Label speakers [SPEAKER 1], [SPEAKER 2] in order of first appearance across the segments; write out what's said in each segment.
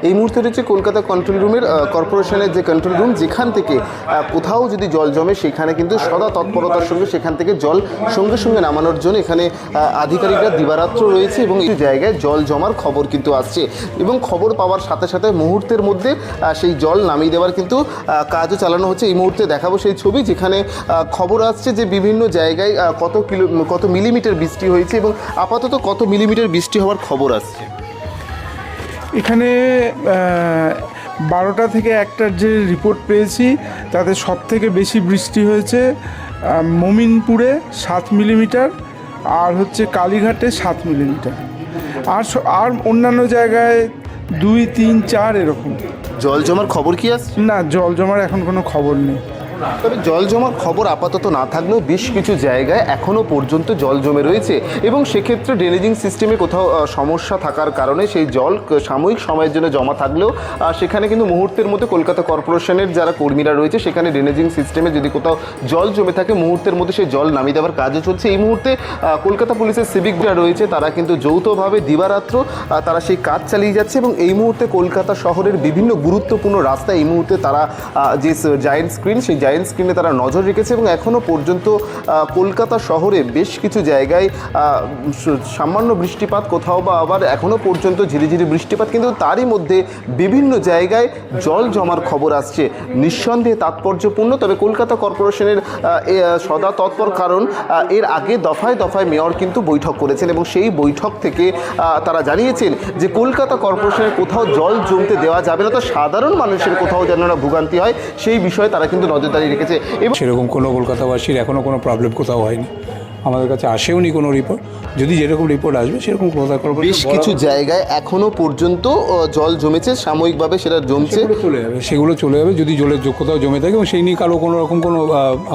[SPEAKER 1] এই মুহূর্তে রয়েছে কলকাতা কন্ট্রোল রুমের কর্পোরেশনের যে কন্ট্রোল রুম, যেখান থেকে কোথাও যদি জল জমে সেখানে কিন্তু সদা তৎপরতার সঙ্গে সেখান থেকে জল সঙ্গে সঙ্গে নামানোর জন্য এখানে আধিকারিকরা দিবারাত্র রয়েছে এবং এই জায়গায় জল জমার খবর কিন্তু আসছে এবং খবর পাওয়ার সাথে সাথে মুহূর্তের মধ্যে সেই জল নামিয়ে দেওয়ার কিন্তু কাজও চালানো হচ্ছে। এই মুহূর্তে দেখাবো সেই ছবি, যেখানে খবর আসছে যে বিভিন্ন জায়গায় কত মিলিমিটার বৃষ্টি হয়েছে এবং আপাতত কত মিলিমিটার বৃষ্টি হওয়ার খবর আসছে।
[SPEAKER 2] এখানে 12টা থেকে 1টার যে রিপোর্ট পেয়েছি তাতে সব থেকে বেশি বৃষ্টি হয়েছে মমিনপুরে 7 মিলিমিটার, আর হচ্ছে কালীঘাটে 7 মিলিমিটার, আর অন্যান্য জায়গায় 2, 3, 4 এরকম।
[SPEAKER 1] জল জমার খবর কি আসছে?
[SPEAKER 2] না, জল জমার এখন কোনো খবর নেই।
[SPEAKER 1] তবে জল জমার খবর আপাতত না থাকলেও বেশ কিছু জায়গায় এখনও পর্যন্ত জল জমে রয়েছে এবং সেক্ষেত্রে ড্রেনেজিং সিস্টেমে কোথাও সমস্যা থাকার কারণে সেই জল সাময়িক সময়ের জন্য জমা থাকলেও সেখানে কিন্তু মুহূর্তের মধ্যে কলকাতা কর্পোরেশনের যারা কর্মীরা রয়েছে সেখানে ড্রেনেজিং সিস্টেমে যদি কোথাও জল জমে থাকে মুহূর্তের মধ্যে সেই জল নামিয়ে দেওয়ার কাজও চলছে। এই মুহূর্তে কলকাতা পুলিশের সিভিকরা রয়েছে, তারা কিন্তু যৌথভাবে দিবারাত্র তারা সেই কাজ চালিয়ে যাচ্ছে এবং এই মুহূর্তে কলকাতা শহরের বিভিন্ন গুরুত্বপূর্ণ রাস্তায় এই মুহূর্তে তারা যে জায়েন্ট স্ক্রিন, সেই জায়েন্ট স্ক্রিনে তারা নজর রেখেছে এবং এখনও পর্যন্ত কলকাতা শহরে বেশ কিছু জায়গায় সামান্য বৃষ্টিপাত, কোথাও বা আবার এখনও পর্যন্ত ঝিরিঝিরি বৃষ্টিপাত, কিন্তু তারই মধ্যে বিভিন্ন জায়গায় জল জমার খবর আসছে। নিঃসন্দেহে তাৎপর্যপূর্ণ। তবে কলকাতা কর্পোরেশনের সদা তৎপর, কারণ এর আগে দফায় দফায় মেয়র কিন্তু বৈঠক করেছেন এবং সেই বৈঠক থেকে তারা জানিয়েছেন যে কলকাতা কর্পোরেশনের কোথাও জল জমতে দেওয়া যাবে না, তো সাধারণ মানুষের কোথাও যেন না ভোগান্তি হয় সেই বিষয়ে তারা কিন্তু নজরদারি রেখেছে। এবং
[SPEAKER 3] সেরকম কোনো কলকাতাবাসীর এখনও কোনো প্রবলেম কোথাও হয়নি, আমাদের কাছে আসেওনি কোনো রিপোর্ট। যদি যেরকম রিপোর্ট আসবে সেরকম কলকাতা কর্পোরেশন
[SPEAKER 1] বেশ কিছু জায়গায় এখনও পর্যন্ত জল জমেছে, সাময়িকভাবে সেটা জমছে,
[SPEAKER 3] সেগুলো চলে যাবে যদি জলের কোথাও জমে থাকে এবং সেই নিয়ে কারো কোনো রকম কোনো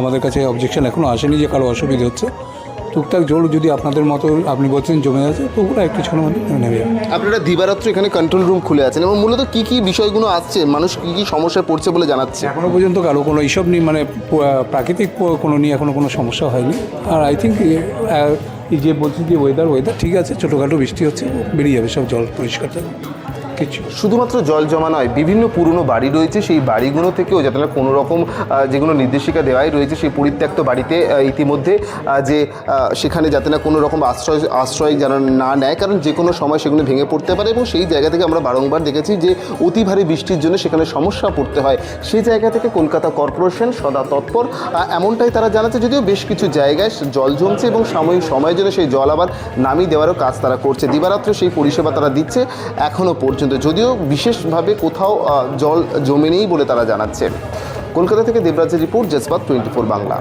[SPEAKER 3] আমাদের কাছে অবজেকশন এখনও আসেনি যে কারো অসুবিধা হচ্ছে। টুকটাক জল যদি আপনাদের মতো আপনি বলছেন জমে আছে তো ওগুলো একটু ছোটো মধ্যে নেমে যাবে।
[SPEAKER 1] আপনারা দিবারাত্র এখানে কন্ট্রোল রুম খুলে আছেন এবং মূলত কী কী বিষয়গুলো আসছে, মানুষ কী কী সমস্যায় পড়ছে বলে জানাচ্ছে?
[SPEAKER 3] এখনও পর্যন্ত কারো কোনো এইসব নিয়ে মানে প্রাকৃতিক কোনো নিয়ে এখনও কোনো সমস্যা হয়নি। আর আই থিঙ্ক এই যে বলছি যে ওয়েদার ঠিক আছে, ছোটোখাটো বৃষ্টি হচ্ছে, বেরিয়ে যাবে সব জল পরিষ্কার থাকবে।
[SPEAKER 1] শুধুমাত্র জল জমা নয়, বিভিন্ন পুরনো বাড়ি রয়েছে, সেই বাড়িগুলো থেকেও যাতে না কোনো রকম যেগুলো নির্দেশিকা দেওয়াই রয়েছে সেই পরিত্যক্ত বাড়িতে ইতিমধ্যে যে সেখানে যাতে না কোনো রকম আশ্রয় যেন না নেয়, কারণ যে কোনো সময় সেগুলো ভেঙে পড়তে পারে এবং সেই জায়গা থেকে আমরা বারংবার দেখেছি যে অতি ভারী বৃষ্টির জন্য সেখানে সমস্যা পড়তে হয়। সেই জায়গা থেকে কলকাতা কর্পোরেশন সদা তৎপর, এমনটাই তারা জানাচ্ছে। যদিও বেশ কিছু জায়গায় জল জমছে এবং সাময়িক সময়ের জন্য সেই জল আবার নামিয়ে দেওয়ারও কাজ তারা করছে, দিবারাত্র সেই পরিষেবা তারা দিচ্ছে এখনও পর্যন্ত, যদিও বিশেষভাবে কোথাও জল জমে নেই বলে তারা জানাচ্ছে। কলকাতা থেকে দেবরাজের রিপোর্ট, জজবাত 24 বাংলা।